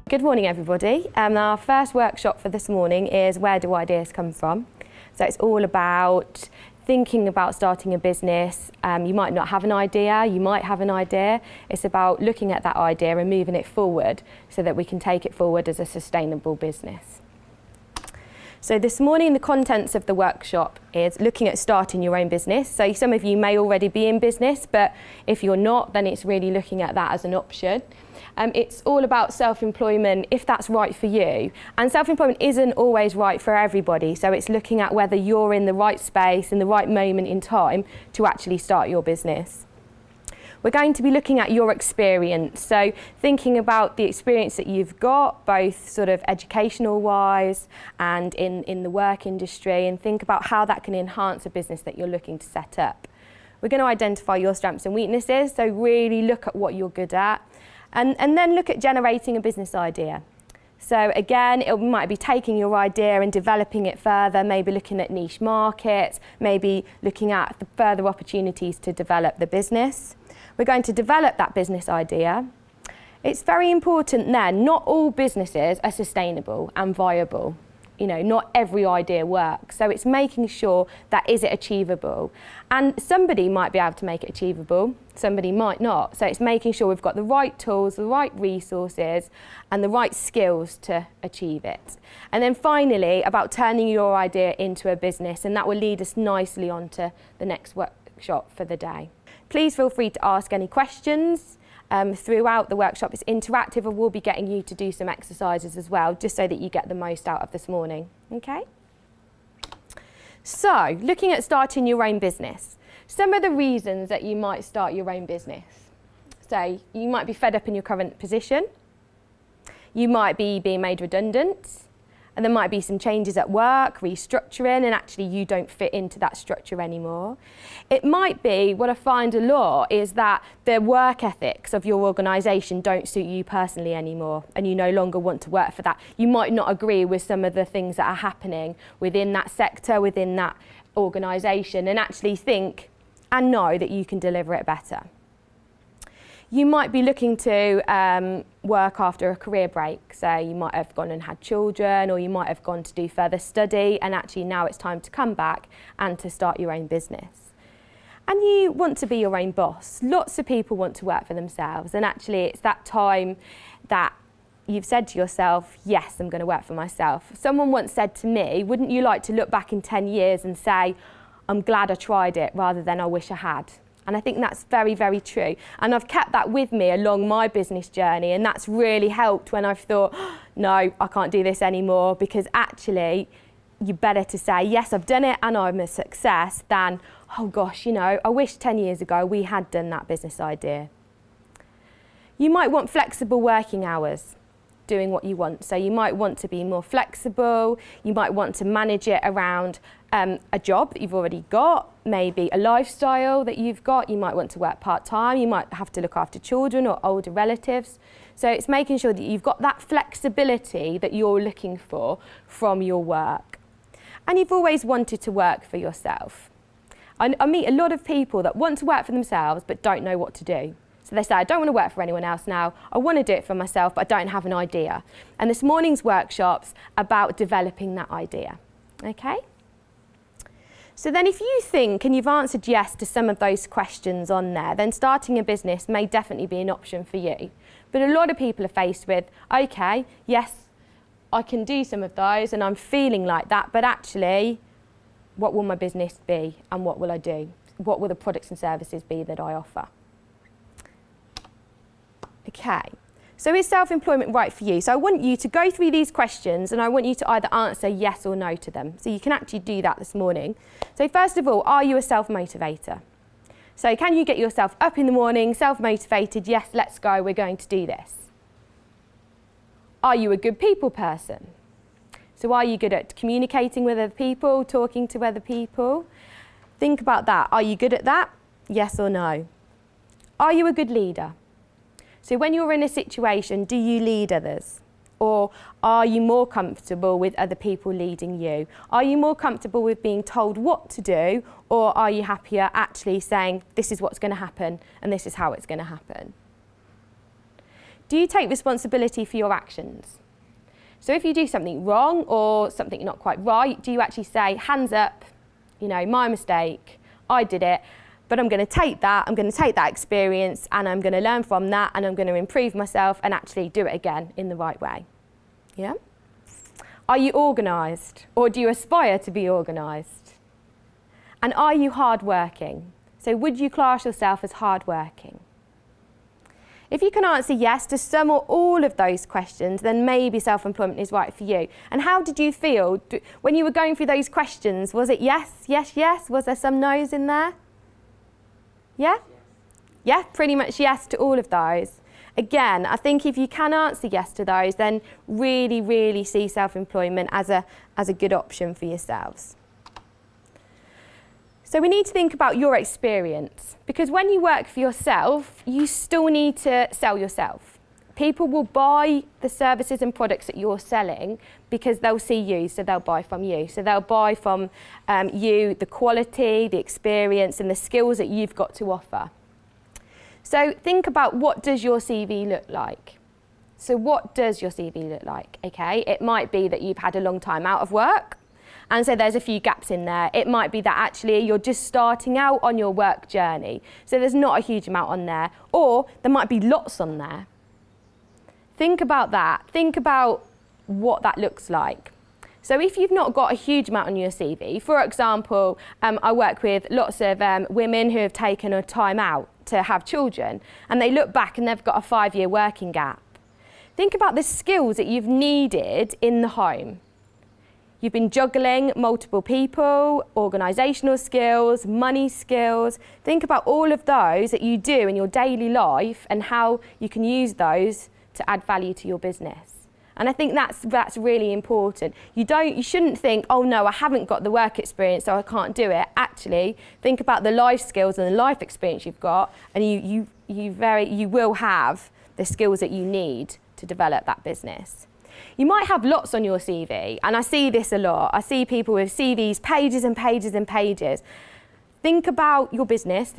Good morning, everybody. Our first workshop for this morning is where do ideas come from? So it's all about thinking about starting a business. You might not have an idea, you might have an idea. It's about looking at that idea and moving it forward so that we can take it forward as a sustainable business. So this morning the contents of the workshop is looking at starting your own business. So some of you may already be in business, but if you're not, then it's really looking at that as an option. It's all about self-employment, if that's right for you. And self-employment isn't always right for everybody, so it's looking at whether you're in the right space, in the right moment in time to actually start your business. We're going to be looking at your experience, so thinking about the experience that you've got, both sort of educational-wise and in the work industry, and think about how that can enhance a business that you're looking to set up. We're going to identify your strengths and weaknesses, so really look at what you're good at. And then look at generating a business idea. So again, it might be taking your idea and developing it further, maybe looking at niche markets, maybe looking at the further opportunities to develop the business. We're going to develop that business idea. It's very important then, not all businesses are sustainable and viable. You know, not every idea works. So it's making sure that is it achievable. And somebody might be able to make it achievable, somebody might not. So it's making sure we've got the right tools, the right resources, and the right skills to achieve it. And then finally, about turning your idea into a business, and that will lead us nicely on to the next workshop for the day. Please feel free to ask any questions. Throughout the workshop, it's interactive, and we'll be getting you to do some exercises as well, just so that you get the most out of this morning. Okay? So, looking at starting your own business. Some of the reasons that you might start your own business. So, you might be fed up in your current position. You might be being made redundant. And there might be some changes at work, restructuring, and actually you don't fit into that structure anymore. It might be, what I find a lot, is that the work ethics of your organisation don't suit you personally anymore, and you no longer want to work for that. You might not agree with some of the things that are happening within that sector, within that organisation, and actually think and know that you can deliver it better. You might be looking to work after a career break. So you might have gone and had children, or you might have gone to do further study, and actually now it's time to come back and to start your own business. And you want to be your own boss. Lots of people want to work for themselves, and actually it's that time that you've said to yourself, yes, I'm going to work for myself. Someone once said to me, wouldn't you like to look back in 10 years and say, I'm glad I tried it, rather than I wish I had? And I think that's very, very true. And I've kept that with me along my business journey, and that's really helped when I've thought, no, I can't do this anymore, because actually you're better to say, yes, I've done it and I'm a success, than, oh gosh, you know, I wish 10 years ago we had done that business idea. You might want flexible working hours, doing what you want. So you might want to be more flexible, you might want to manage it around a job that you've already got, maybe a lifestyle that you've got. You might want to work part-time, you might have to look after children or older relatives. So it's making sure that you've got that flexibility that you're looking for from your work. And you've always wanted to work for yourself. I meet a lot of people that want to work for themselves but don't know what to do. So they say, I don't want to work for anyone else now, I want to do it for myself, but I don't have an idea. And this morning's workshop's about developing that idea. Okay? So then if you think, and you've answered yes to some of those questions on there, then starting a business may definitely be an option for you. But a lot of people are faced with, okay, yes, I can do some of those and I'm feeling like that, but actually, what will my business be and what will I do? What will the products and services be that I offer? Okay, so is self-employment right for you? So I want you to go through these questions, and I want you to either answer yes or no to them. So you can actually do that this morning. So first of all, are you a self-motivator? So can you get yourself up in the morning, self-motivated, yes, let's go, we're going to do this? Are you a good people person? So are you good at communicating with other people, talking to other people? Think about that. Are you good at that? Yes or no? Are you a good leader? So when you're in a situation, do you lead others? Or are you more comfortable with other people leading you? Are you more comfortable with being told what to do, or are you happier actually saying, this is what's going to happen and this is how it's going to happen? Do you take responsibility for your actions? So if you do something wrong or something not quite right, do you actually say, hands up, my mistake, I did it, but I'm going to take that experience and I'm going to learn from that and I'm going to improve myself and actually do it again in the right way? Yeah? Are you organised, or do you aspire to be organised? And are you hardworking? So would you class yourself as hardworking? If you can answer yes to some or all of those questions, then maybe self-employment is right for you. And how did you feel when you were going through those questions? Was it yes, yes, yes? Was there some no's in there? Yeah? Yeah, pretty much yes to all of those. Again, I think if you can answer yes to those, then really, really see self-employment as a good option for yourselves. So we need to think about your experience, because when you work for yourself, you still need to sell yourself. People will buy the services and products that you're selling because they'll see you, so they'll buy from you. So they'll buy from you the quality, the experience and the skills that you've got to offer. So think about, what does your CV look like? So what does your CV look like? Okay, it might be that you've had a long time out of work, and so there's a few gaps in there. It might be that actually you're just starting out on your work journey, so there's not a huge amount on there, or there might be lots on there. Think about that. Think about what that looks like. So if you've not got a huge amount on your CV, for example, I work with lots of women who have taken a time out to have children, and they look back and they've got a 5-year working gap. Think about the skills that you've needed in the home. You've been juggling multiple people, organisational skills, money skills. Think about all of those that you do in your daily life and how you can use those to add value to your business. And I think that's really important. You shouldn't think, oh no, I haven't got the work experience, so I can't do it. Actually, think about the life skills and the life experience you've got, and you will have the skills that you need to develop that business. You might have lots on your CV, and I see this a lot. I see people with CVs, pages and pages and pages. Think about your business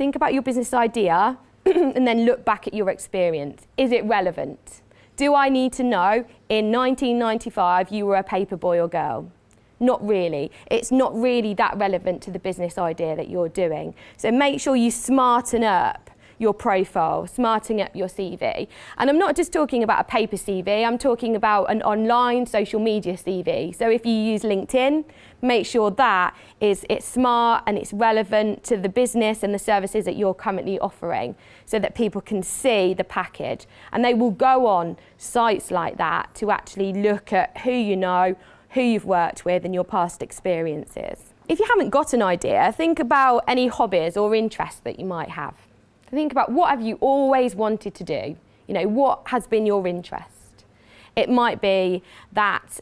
idea, and then look back at your experience. Is it relevant? Do I need to know in 1995 you were a paper boy or girl? Not really. It's not really that relevant to the business idea that you're doing. So make sure you smarten up your profile, smartening up your CV. And I'm not just talking about a paper CV, I'm talking about an online social media CV. So if you use LinkedIn, make sure that it's smart and it's relevant to the business and the services that you're currently offering, so that people can see the package. And they will go on sites like that to actually look at who you know, who you've worked with and your past experiences. If you haven't got an idea, think about any hobbies or interests that you might have. Think about, what have you always wanted to do? What has been your interest? It might be that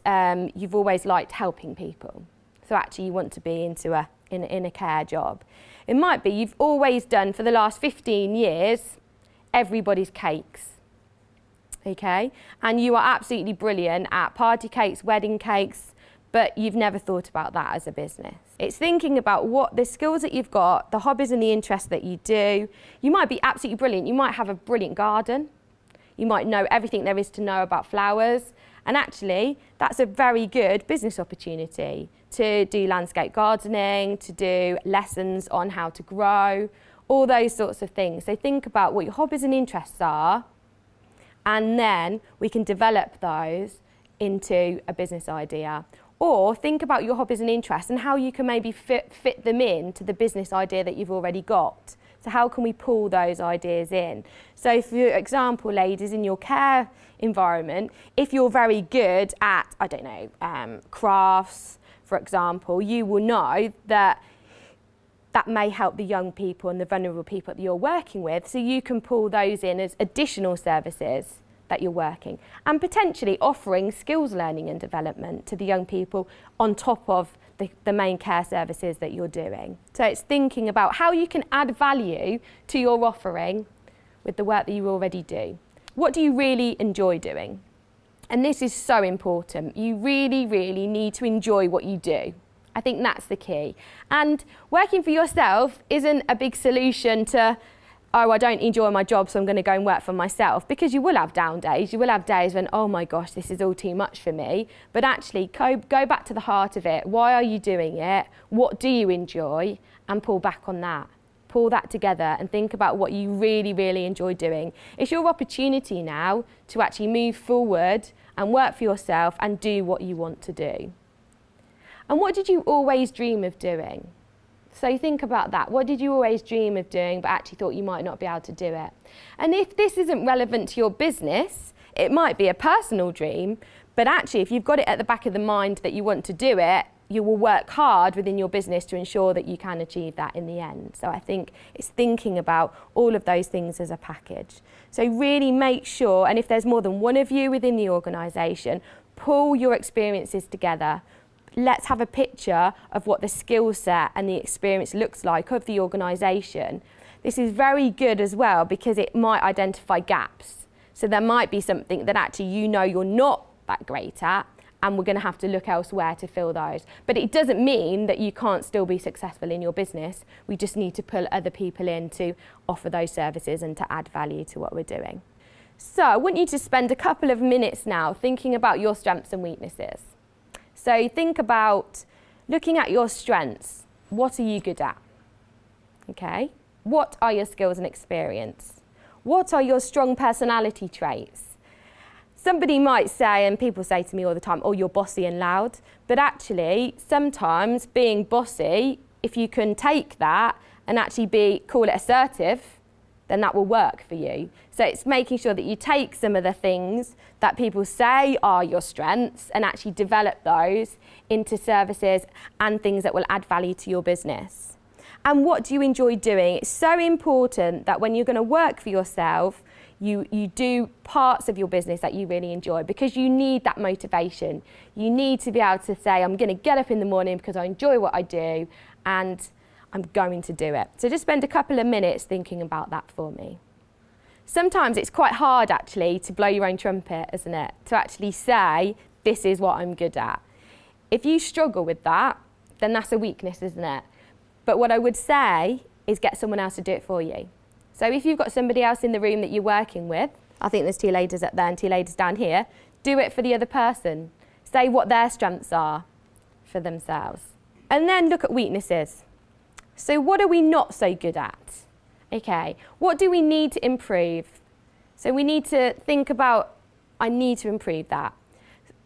you've always liked helping people. So actually you want to be in a care job. It might be you've always done, for the last 15 years, everybody's cakes. Okay? And you are absolutely brilliant at party cakes, wedding cakes, but you've never thought about that as a business. It's thinking about what the skills that you've got, the hobbies and the interests that you do. You might be absolutely brilliant. You might have a brilliant garden. You might know everything there is to know about flowers. And actually, that's a very good business opportunity to do landscape gardening, to do lessons on how to grow, all those sorts of things. So think about what your hobbies and interests are, and then we can develop those into a business idea. Or think about your hobbies and interests and how you can maybe fit them in to the business idea that you've already got. So how can we pull those ideas in? So for example, ladies, in your care environment, if you're very good at, crafts, for example, you will know that may help the young people and the vulnerable people that you're working with, so you can pull those in as additional services that you're working, and potentially offering skills learning and development to the young people on top of the main care services that you're doing. So it's thinking about how you can add value to your offering with the work that you already do. What do you really enjoy doing? And this is so important. You really, really need to enjoy what you do. I think that's the key. And working for yourself isn't a big solution to oh, I don't enjoy my job, so I'm going to go and work for myself, because you will have down days. You will have days when, oh my gosh, this is all too much for me. But actually, go back to the heart of it. Why are you doing it? What do you enjoy? And pull back on that. Pull that together and think about what you really, really enjoy doing. It's your opportunity now to actually move forward and work for yourself and do what you want to do. And what did you always dream of doing? So think about that. What did you always dream of doing but actually thought you might not be able to do it? And if this isn't relevant to your business, it might be a personal dream, but actually if you've got it at the back of the mind that you want to do it, you will work hard within your business to ensure that you can achieve that in the end. So I think it's thinking about all of those things as a package. So really make sure, and if there's more than one of you within the organisation, pull your experiences together. Let's have a picture of what the skill set and the experience looks like of the organisation. This is very good as well because it might identify gaps. So there might be something that actually you know you're not that great at, and we're going to have to look elsewhere to fill those. But it doesn't mean that you can't still be successful in your business. We just need to pull other people in to offer those services and to add value to what we're doing. So I want you to spend a couple of minutes now thinking about your strengths and weaknesses. So think about looking at your strengths. What are you good at? Okay. What are your skills and experience? What are your strong personality traits? Somebody might say, and people say to me all the time, oh, you're bossy and loud. But actually, sometimes being bossy, if you can take that and actually call it assertive, then that will work for you. So it's making sure that you take some of the things that people say are your strengths and actually develop those into services and things that will add value to your business. And what do you enjoy doing? It's so important that when you're going to work for yourself, you do parts of your business that you really enjoy, because you need that motivation. You need to be able to say, I'm going to get up in the morning because I enjoy what I do and I'm going to do it. So just spend a couple of minutes thinking about that for me. Sometimes it's quite hard actually to blow your own trumpet, isn't it? To actually say, this is what I'm good at. If you struggle with that, then that's a weakness, isn't it? But what I would say is get someone else to do it for you. So if you've got somebody else in the room that you're working with, I think there's two ladies up there and two ladies down here, do it for the other person. Say what their strengths are for themselves. And then look at weaknesses. So what are we not so good at? Okay, what do we need to improve? So we need to think about, I need to improve that.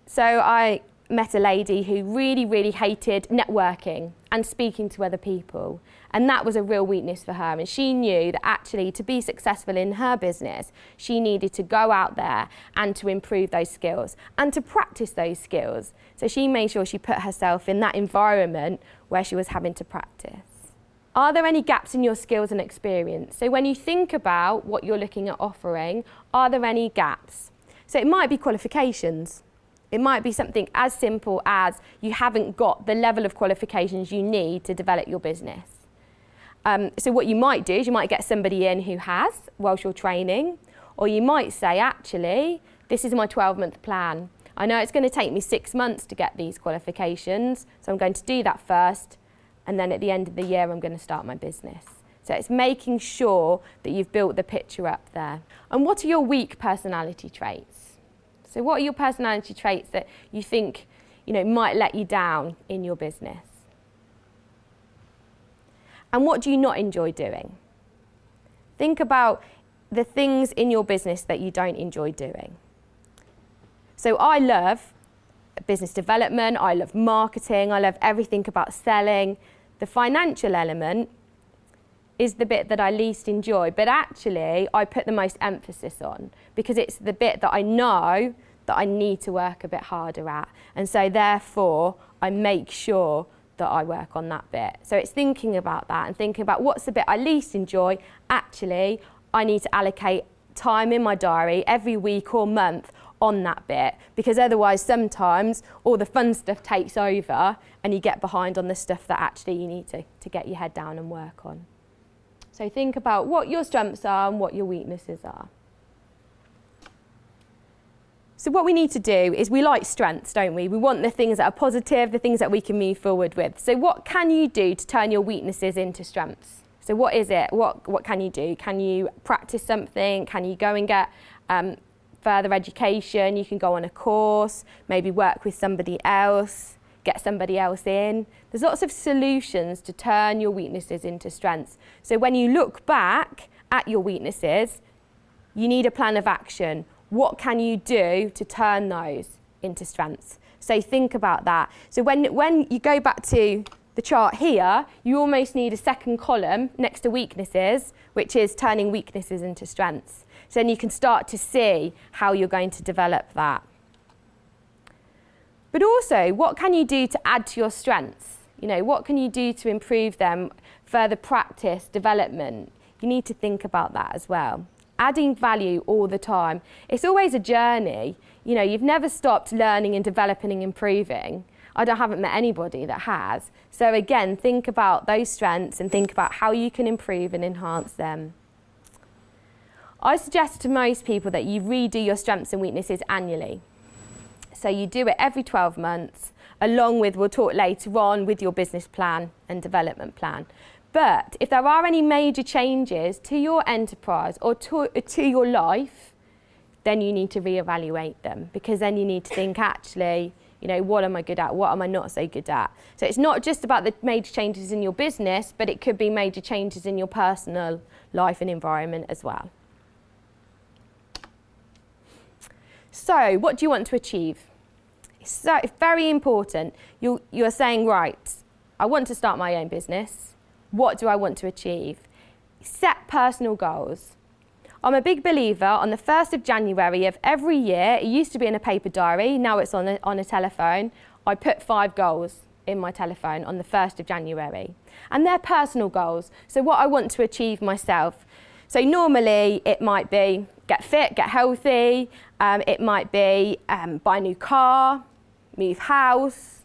So I met a lady who really, really hated networking and speaking to other people. And that was a real weakness for her. And she knew that actually to be successful in her business, she needed to go out there and to improve those skills and to practice those skills. So she made sure she put herself in that environment where she was having to practice. Are there any gaps in your skills and experience? So when you think about what you're looking at offering, are there any gaps? So it might be qualifications. It might be something as simple as you haven't got the level of qualifications you need to develop your business. So what you might do is you might get somebody in who has whilst you're training, or you might say, actually, this is my 12-month plan. I know it's going to take me 6 months to get these qualifications, so I'm going to do that first, and then at the end of the year, I'm going to start my business. So it's making sure that you've built the picture up there. And what are your weak personality traits? So what are your personality traits that you think, might let you down in your business? And what do you not enjoy doing? Think about the things in your business that you don't enjoy doing. So I love business development, I love marketing, I love everything about selling. The financial element is the bit that I least enjoy, but actually I put the most emphasis on because it's the bit that I know that I need to work a bit harder at. And so therefore I make sure that I work on that bit. So it's thinking about that and thinking about what's the bit I least enjoy. Actually, I need to allocate time in my diary every week or month on that bit, because otherwise sometimes all the fun stuff takes over and you get behind on the stuff that actually you need to get your head down and work on. So think about what your strengths are and what your weaknesses are. So what we need to do is we like strengths, don't we? We want the things that are positive, the things that we can move forward with. So what can you do to turn your weaknesses into strengths? So what is it? What can you do? Can you practice something? Can you go and get further education? You can go on a course, maybe work with somebody else, get somebody else in. There's lots of solutions to turn your weaknesses into strengths. So when you look back at your weaknesses, you need a plan of action. What can you do to turn those into strengths? So think about that. So when you go back to the chart here, you almost need a second column next to weaknesses, which is turning weaknesses into strengths. So then you can start to see how you're going to develop that. But also, what can you do to add to your strengths? You know, what can you do to improve them? Further practice, development. You need to think about that as well. Adding value all the time. It's always a journey. You know, you've never stopped learning and developing and improving. I haven't met anybody that has. So again, think about those strengths and think about how you can improve and enhance them. I suggest to most people that you redo your strengths and weaknesses annually. So you do it every 12 months, along with, we'll talk later on, with your business plan and development plan. But if there are any major changes to your enterprise or to your life, then you need to reevaluate them, because then you need to think, actually, you know, what am I good at? What am I not so good at? So it's not just about the major changes in your business, but it could be major changes in your personal life and environment as well. So what do you want to achieve? So it's very important. You're saying, right, I want to start my own business. What do I want to achieve? Set personal goals. I'm a big believer on the 1st of January of every year. It used to be in a paper diary, now it's on a telephone. I put 5 goals in my telephone on the 1st of January. And they're personal goals, so what I want to achieve myself. So normally it might be get fit, get healthy, it might be buy a new car, move house,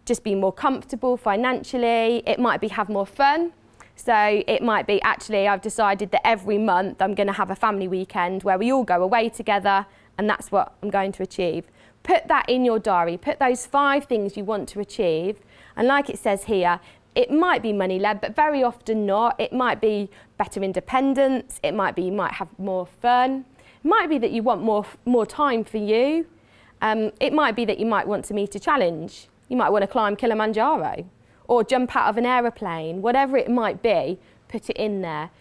just be more comfortable financially. It might be have more fun. So it might be, actually, I've decided that every month I'm going to have a family weekend where we all go away together, and that's what I'm going to achieve. Put that in your diary. Put those 5 things you want to achieve. And like it says here, it might be money-led, but very often not. It might be better independence. It might be you might have more fun. It might be that you want more time for you. It might be that you might want to meet a challenge. You might want to climb Kilimanjaro or jump out of an aeroplane. Whatever it might be, put it in there.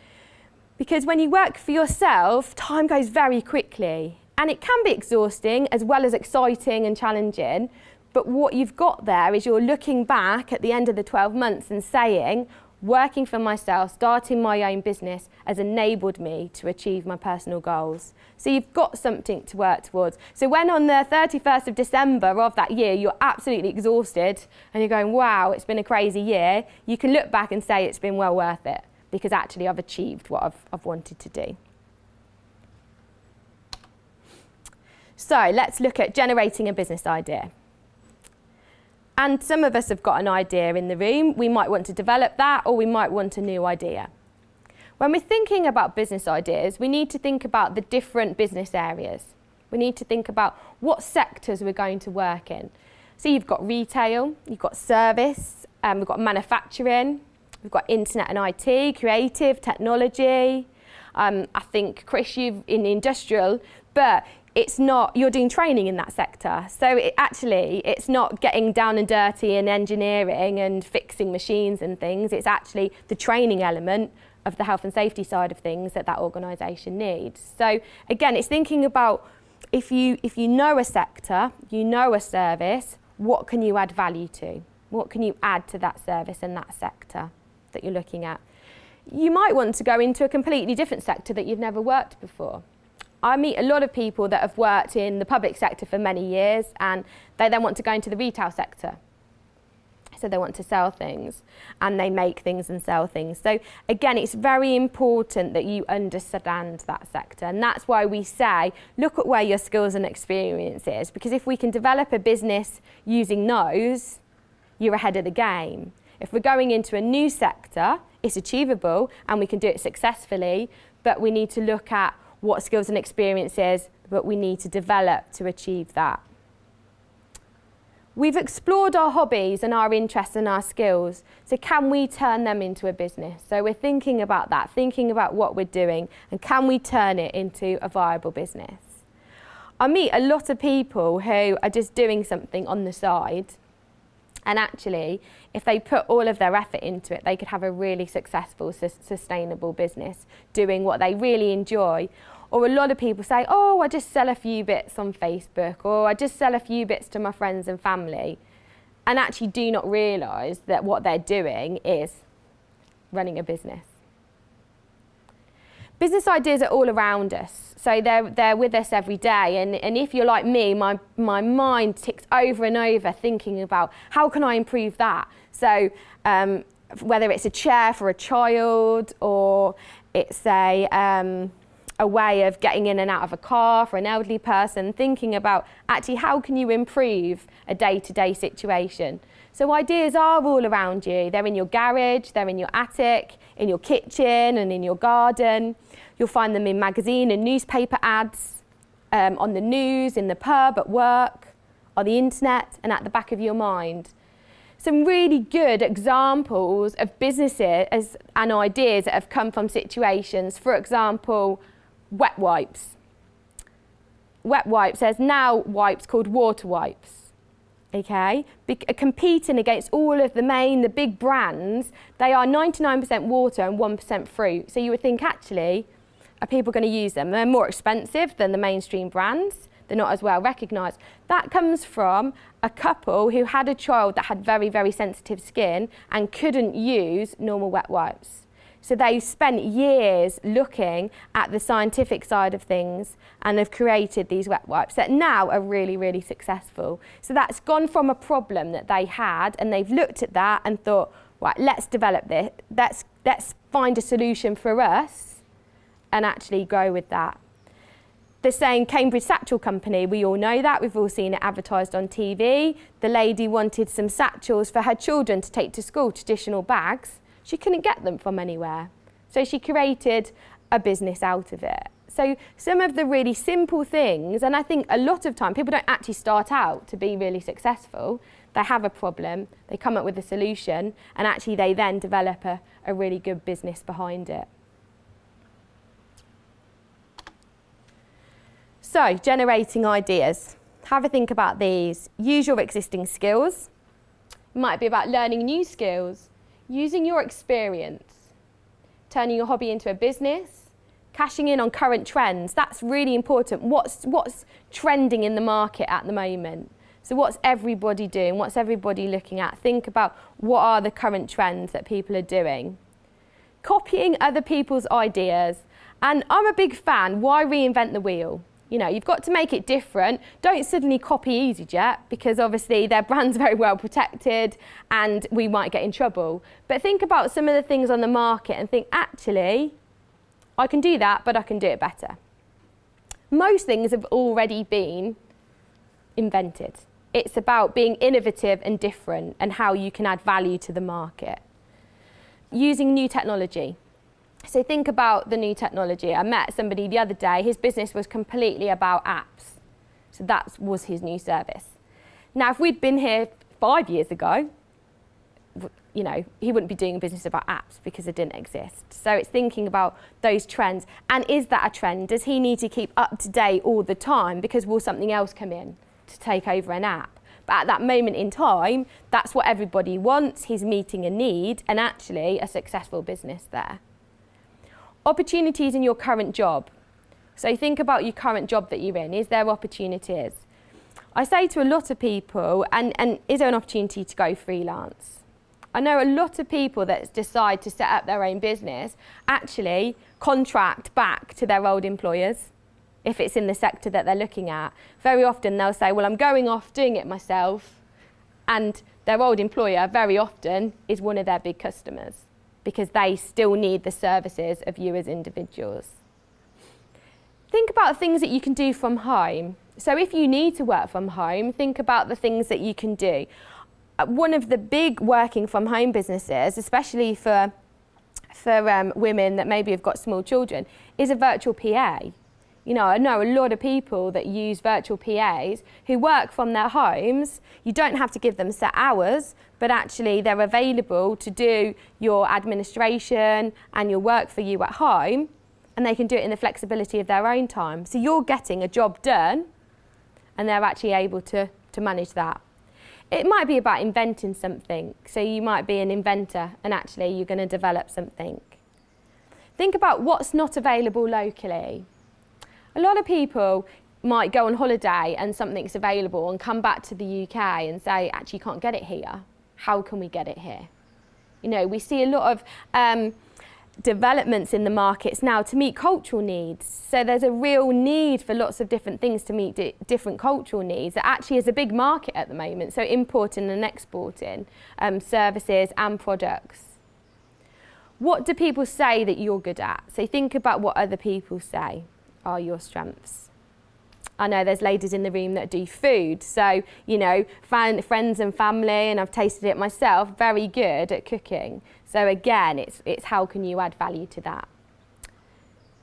Because when you work for yourself, time goes very quickly. And it can be exhausting as well as exciting and challenging. But what you've got there is you're looking back at the end of the 12 months and saying, working for myself, starting my own business has enabled me to achieve my personal goals. So you've got something to work towards. So when on the 31st of December of that year, you're absolutely exhausted and you're going, wow, it's been a crazy year, you can look back and say it's been well worth it, because actually I've achieved what I've wanted to do. So let's look at generating a business idea. And some of us have got an idea in the room. We might want to develop that, or we might want a new idea. When we're thinking about business ideas, we need to think about the different business areas. We need to think about what sectors we're going to work in. So you've got retail, you've got service, we've got manufacturing, we've got internet and IT, creative, technology. I think, Chris, you've in industrial, but it's not, you're doing training in that sector. So it's not getting down and dirty in engineering and fixing machines and things. It's actually the training element of the health and safety side of things that organisation needs. So again, it's thinking about if you know a sector, you know a service, what can you add value to? What can you add to that service and that sector that you're looking at? You might want to go into a completely different sector that you've never worked before. I meet a lot of people that have worked in the public sector for many years, and they then want to go into the retail sector. So they want to sell things, and they make things and sell things. So again, it's very important that you understand that sector. And that's why we say, look at where your skills and experience is. Because if we can develop a business using those, you're ahead of the game. If we're going into a new sector, it's achievable and we can do it successfully, but we need to look at what skills and experiences that we need to develop to achieve that. We've explored our hobbies and our interests and our skills. So can we turn them into a business? So we're thinking about that, thinking about what we're doing, and can we turn it into a viable business? I meet a lot of people who are just doing something on the side, and actually, if they put all of their effort into it, they could have a really successful, sustainable business doing what they really enjoy. Or a lot of people say, oh, I just sell a few bits on Facebook, or I just sell a few bits to my friends and family, and actually do not realise that what they're doing is running a business. Business ideas are all around us, so they're with us every day, and if you're like me, my mind ticks over and over thinking about how can I improve that. So whether it's a chair for a child, or it's a way of getting in and out of a car for an elderly person, thinking about actually how can you improve a day-to-day situation. So ideas are all around you. They're in your garage, they're in your attic, in your kitchen and in your garden. You'll find them in magazine and newspaper ads, on the news, in the pub, at work, on the internet, and at the back of your mind. Some really good examples of businesses and ideas that have come from situations. For example, wet wipes. Wet wipes, there's now wipes called water wipes. Okay, competing against all of the big brands. They are 99% water and 1% fruit. So you would think, actually, are people going to use them? They're more expensive than the mainstream brands. They're not as well recognised. That comes from a couple who had a child that had very, very sensitive skin and couldn't use normal wet wipes. So they spent years looking at the scientific side of things and have created these wet wipes that now are really, really successful. So that's gone from a problem that they had, and they've looked at that and thought, right, let's develop this. Let's find a solution for us and actually go with that. The same Cambridge Satchel Company, we all know that, we've all seen it advertised on TV. The lady wanted some satchels for her children to take to school, traditional bags. She couldn't get them from anywhere. So she created a business out of it. So some of the really simple things, and I think a lot of time people don't actually start out to be really successful. They have a problem, they come up with a solution, and actually they then develop a really good business behind it. So, generating ideas. Have a think about these. Use your existing skills. It might be about learning new skills. Using your experience, turning your hobby into a business, cashing in on current trends. That's really important. What's trending in the market at the moment? So what's everybody doing? What's everybody looking at? Think about what are the current trends that people are doing. Copying other people's ideas. And I'm a big fan. Why reinvent the wheel? You know, you've got to make it different. Don't suddenly copy EasyJet, because obviously their brand's very well protected and we might get in trouble. But think about some of the things on the market and think, actually, I can do that, but I can do it better. Most things have already been invented. It's about being innovative and different and how you can add value to the market. Using new technology. So think about the new technology. I met somebody the other day, his business was completely about apps. So that was his new service. Now, if we'd been here 5 years ago, you know, he wouldn't be doing a business about apps because it didn't exist. So it's thinking about those trends. And is that a trend? Does he need to keep up to date all the time, because will something else come in to take over an app? But at that moment in time, that's what everybody wants. He's meeting a need, and actually a successful business there. Opportunities in your current job. So think about your current job that you're in. Is there opportunities? I say to a lot of people, and is there an opportunity to go freelance? I know a lot of people that decide to set up their own business actually contract back to their old employers if it's in the sector that they're looking at. Very often they'll say, well, I'm going off doing it myself, and their old employer very often is one of their big customers, because they still need the services of you as individuals. Think about things that you can do from home. So if you need to work from home, think about the things that you can do. One of the big working from home businesses, especially for women that maybe have got small children, is a virtual PA. I know a lot of people that use virtual PAs who work from their homes. You don't have to give them set hours, but actually they're available to do your administration and your work for you at home, and they can do it in the flexibility of their own time. So you're getting a job done, and they're actually able to manage that. It might be about inventing something. So you might be an inventor, and actually you're going to develop something. Think about what's not available locally. A lot of people might go on holiday and something's available and come back to the UK and say, actually, you can't get it here. How can we get it here? We see a lot of developments in the markets now to meet cultural needs. So there's a real need for lots of different things to meet different cultural needs. That actually is a big market at the moment. So importing and exporting services and products. What do people say that you're good at? So think about what other people say are your strengths. I know there's ladies in the room that do food, so friends and family, and I've tasted it myself, very good at cooking. So again, it's how can you add value to that.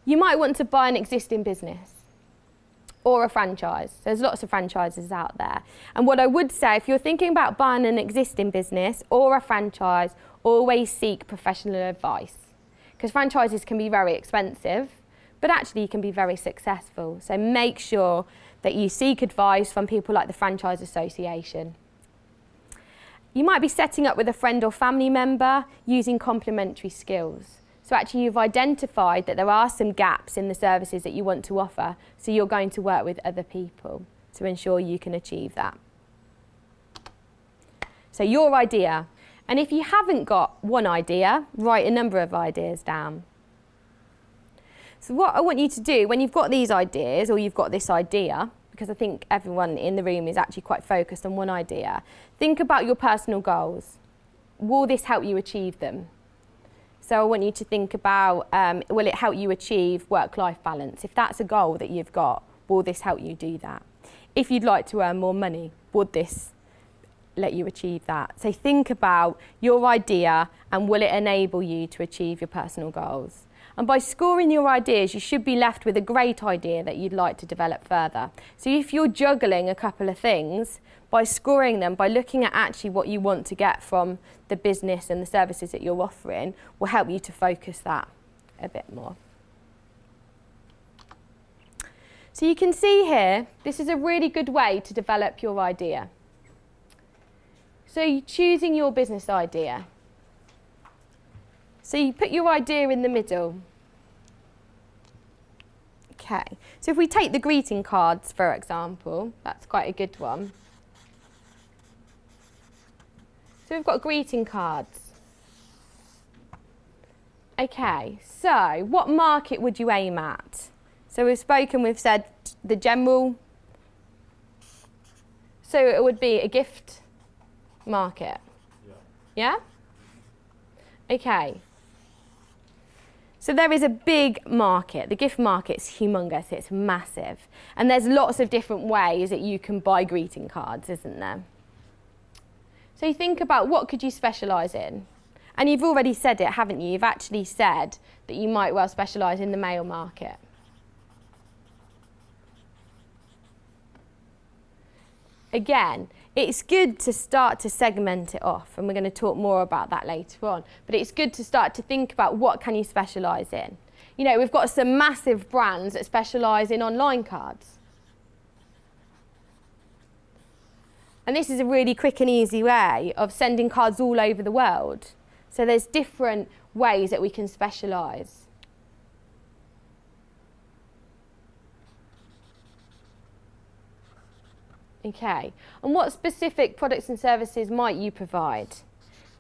You might want to buy an existing business or a franchise. There's lots of franchises out there. And what I would say, if you're thinking about buying an existing business or a franchise, always seek professional advice, because franchises can be very expensive, but actually you can be very successful. So make sure that you seek advice from people like the Franchise Association. You might be setting up with a friend or family member using complementary skills. So actually you've identified that there are some gaps in the services that you want to offer, so you're going to work with other people to ensure you can achieve that. So your idea. And if you haven't got one idea, write a number of ideas down. So what I want you to do when you've got these ideas, or you've got this idea, because I think everyone in the room is actually quite focused on one idea, think about your personal goals. Will this help you achieve them? So I want you to think about, will it help you achieve work-life balance? If that's a goal that you've got, will this help you do that? If you'd like to earn more money, would this let you achieve that? So think about your idea, and will it enable you to achieve your personal goals? And by scoring your ideas, you should be left with a great idea that you'd like to develop further. So if you're juggling a couple of things, by scoring them, by looking at actually what you want to get from the business and the services that you're offering, will help you to focus that a bit more. So you can see here, this is a really good way to develop your idea. So you're choosing your business idea. So you put your idea in the middle. Okay, so if we take the greeting cards, for example, that's quite a good one. So we've got greeting cards. Okay, so what market would you aim at? So we've said the general. So it would be a gift market. Yeah? Okay. So there is a big market. The gift market's humongous, it's massive. And there's lots of different ways that you can buy greeting cards, isn't there? So you think about what could you specialise in? And you've already said it, haven't you? You've actually said that you might well specialise in the mail market. Again, it's good to start to segment it off, and we're going to talk more about that later on, but it's good to start to think about what can you specialise in. We've got some massive brands that specialise in online cards. And this is a really quick and easy way of sending cards all over the world. So there's different ways that we can specialise. Okay, and what specific products and services might you provide?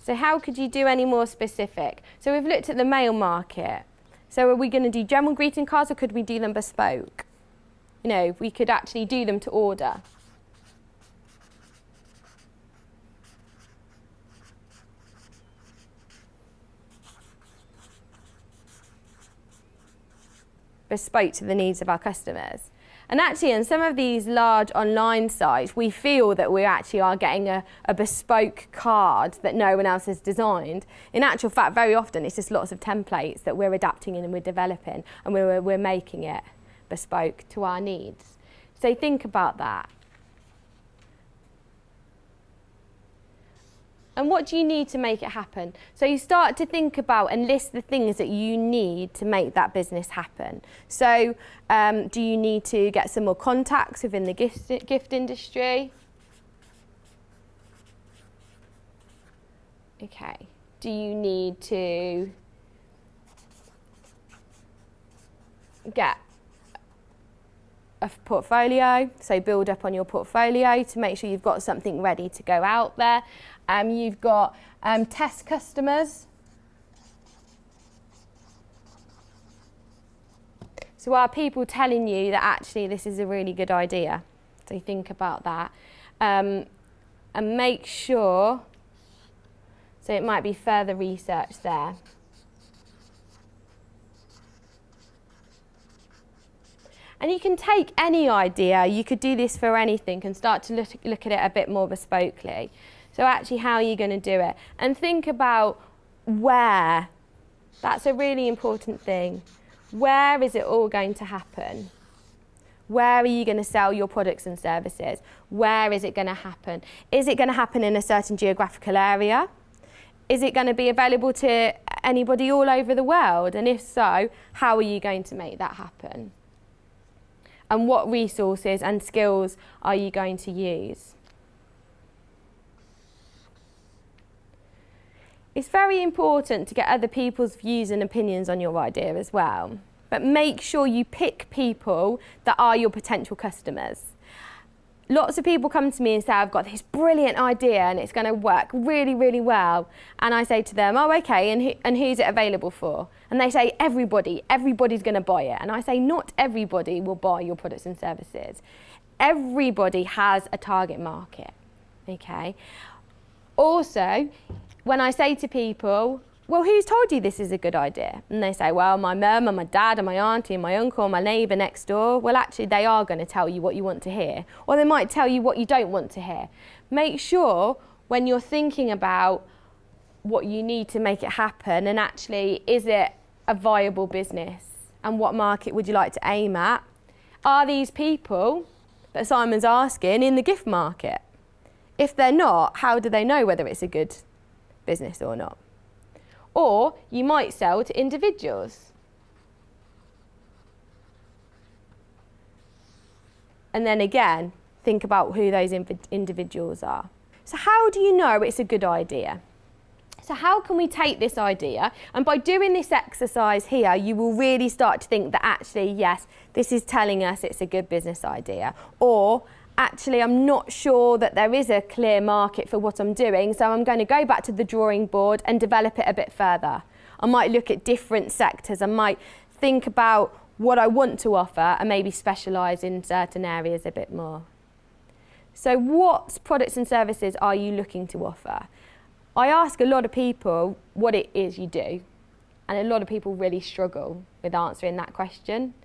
So how could you do any more specific? So we've looked at the mail market. So are we going to do general greeting cards, or could we do them bespoke? We could actually do them to order. Bespoke to the needs of our customers. And actually, on some of these large online sites, we feel that we actually are getting a bespoke card that no one else has designed. In actual fact, very often it's just lots of templates that we're adapting and we're developing, and we're making it. bespoke to our needs. So think about that. And what do you need to make it happen? So you start to think about and list the things that you need to make that business happen. So do you need to get some more contacts within the gift industry? Okay. Do you need to get a portfolio? So build up on your portfolio to make sure you've got something ready to go out there. You've got test customers. So are people telling you that actually this is a really good idea? So think about that. And make sure, so it might be further research there. And you can take any idea, you could do this for anything and start to look at it a bit more bespokely. So actually, how are you going to do it? And think about where. That's a really important thing. Where is it all going to happen? Where are you going to sell your products and services? Where is it going to happen? Is it going to happen in a certain geographical area? Is it going to be available to anybody all over the world? And if so, how are you going to make that happen? And what resources and skills are you going to use? It's very important to get other people's views and opinions on your idea as well. But make sure you pick people that are your potential customers. Lots of people come to me and say, I've got this brilliant idea and it's going to work really, really well. And I say to them, oh, okay, and who's it available for? And they say, everybody, everybody's going to buy it. And I say, not everybody will buy your products and services. Everybody has a target market, okay? Also, when I say to people, well, who's told you this is a good idea? And they say, well, my mum and my dad and my auntie and my uncle and my neighbour next door. Well, actually, they are going to tell you what you want to hear. Or they might tell you what you don't want to hear. Make sure when you're thinking about what you need to make it happen, and actually, is it a viable business? And what market would you like to aim at? Are these people that Simon's asking in the gift market? If they're not, how do they know whether it's a good business or not? Or you might sell to individuals. And then again, think about who those individuals are. So how do you know it's a good idea? So how can we take this idea, and by doing this exercise here, you will really start to think that actually, yes, this is telling us it's a good business idea. Or actually, I'm not sure that there is a clear market for what I'm doing, so I'm going to go back to the drawing board and develop it a bit further. I might look at different sectors. I might think about what I want to offer and maybe specialise in certain areas a bit more. So what products and services are you looking to offer? I ask a lot of people what it is you do, and a lot of people really struggle with answering that question.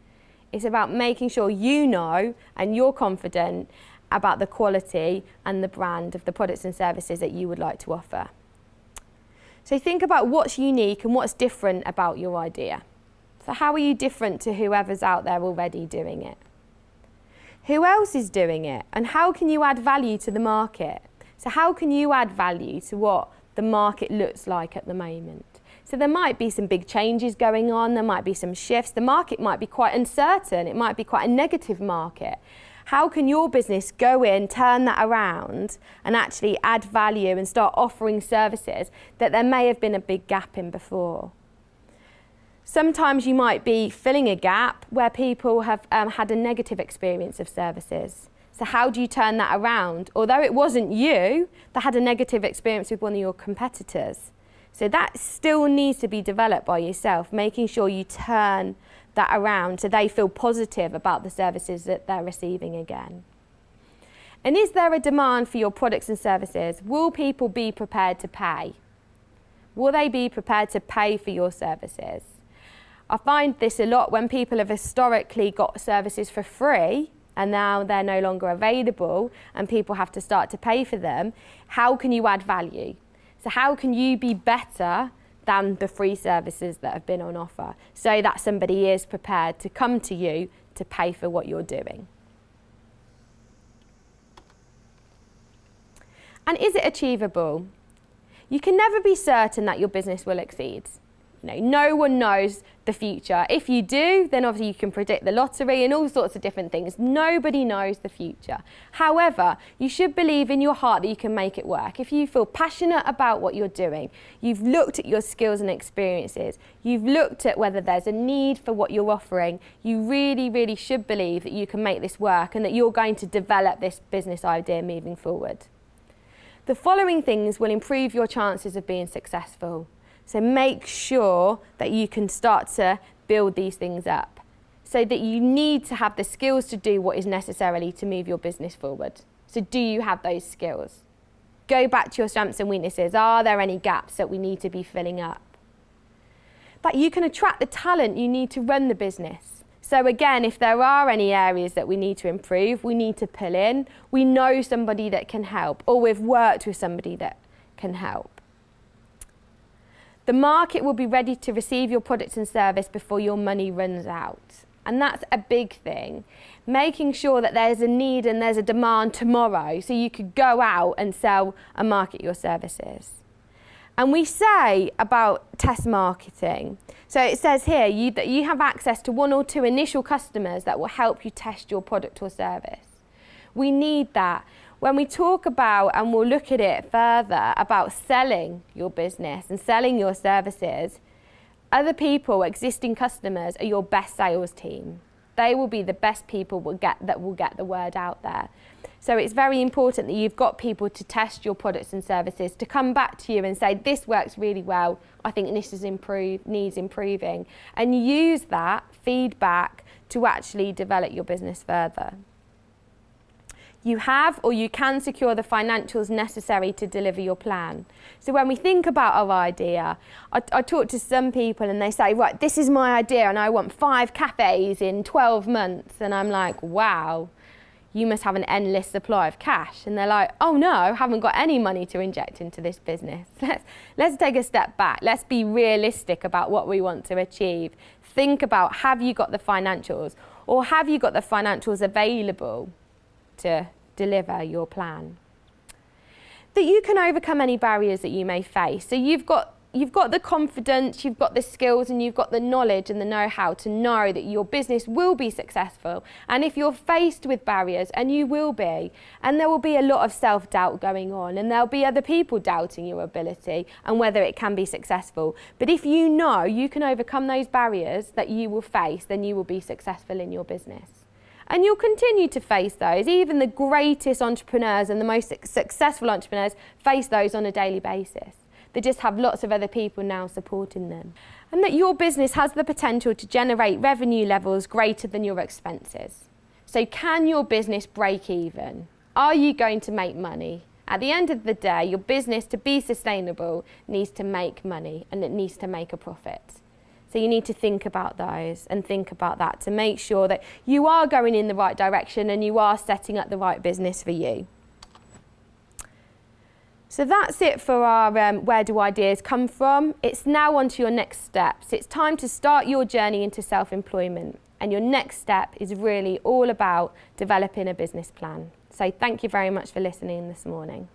It's about making sure you know and you're confident about the quality and the brand of the products and services that you would like to offer. So think about what's unique and what's different about your idea. So how are you different to whoever's out there already doing it? Who else is doing it? And how can you add value to the market? So how can you add value to what the market looks like at the moment? So there might be some big changes going on, there might be some shifts, the market might be quite uncertain, it might be quite a negative market. How can your business go in, turn that around and actually add value and start offering services that there may have been a big gap in before? Sometimes you might be filling a gap where people have had a negative experience of services. So how do you turn that around? Although it wasn't you that had a negative experience with one of your competitors. So that still needs to be developed by yourself, making sure you turn that around so they feel positive about the services that they're receiving again. And is there a demand for your products and services? Will people be prepared to pay? Will they be prepared to pay for your services? I find this a lot when people have historically got services for free and now they're no longer available and people have to start to pay for them. How can you add value? So how can you be better than the free services that have been on offer so that somebody is prepared to come to you to pay for what you're doing. And is it achievable? You can never be certain that your business will exceed. No one knows the future. If you do, then obviously you can predict the lottery and all sorts of different things. Nobody knows the future. However, you should believe in your heart that you can make it work. If you feel passionate about what you're doing, you've looked at your skills and experiences, you've looked at whether there's a need for what you're offering, you really, really should believe that you can make this work and that you're going to develop this business idea moving forward. The following things will improve your chances of being successful. So make sure that you can start to build these things up, so that you need to have the skills to do what is necessary to move your business forward. So do you have those skills? Go back to your strengths and weaknesses. Are there any gaps that we need to be filling up? But you can attract the talent you need to run the business. So again, if there are any areas that we need to improve, we need to pull in, we know somebody that can help, or we've worked with somebody that can help. The market will be ready to receive your product and service before your money runs out. And that's a big thing. Making sure that there's a need and there's a demand tomorrow so you could go out and sell and market your services. And we say about test marketing. So it says here that you have access to 1 or 2 initial customers that will help you test your product or service. We need that. When we talk about, and we'll look at it further, about selling your business and selling your services, other people, existing customers, are your best sales team. They will be the best people that will get the word out there. So it's very important that you've got people to test your products and services, to come back to you and say, this works really well, I think this needs improving. And use that feedback to actually develop your business further. You have or you can secure the financials necessary to deliver your plan. So when we think about our idea, I talk to some people and they say, right, this is my idea and I want 5 cafes in 12 months. And I'm like, wow, you must have an endless supply of cash. And they're like, oh no, I haven't got any money to inject into this business. Let's take a step back. Let's be realistic about what we want to achieve. Think about, have you got the financials, or have you got the financials available to deliver your plan? That you can overcome any barriers that you may face. So you've got the confidence, you've got the skills, and you've got the knowledge and the know-how to know that your business will be successful. And if you're faced with barriers, and you will be, and there will be a lot of self-doubt going on, and there'll be other people doubting your ability and whether it can be successful. But if you know you can overcome those barriers that you will face, then you will be successful in your business. And you'll continue to face those. Even the greatest entrepreneurs and the most successful entrepreneurs face those on a daily basis. They just have lots of other people now supporting them. And that your business has the potential to generate revenue levels greater than your expenses. So can your business break even? Are you going to make money? At the end of the day, your business, to be sustainable, needs to make money and it needs to make a profit. So you need to think about those and think about that to make sure that you are going in the right direction and you are setting up the right business for you. So that's it for our Where Do Ideas Come From? It's now on to your next steps. It's time to start your journey into self-employment. And your next step is really all about developing a business plan. So thank you very much for listening this morning.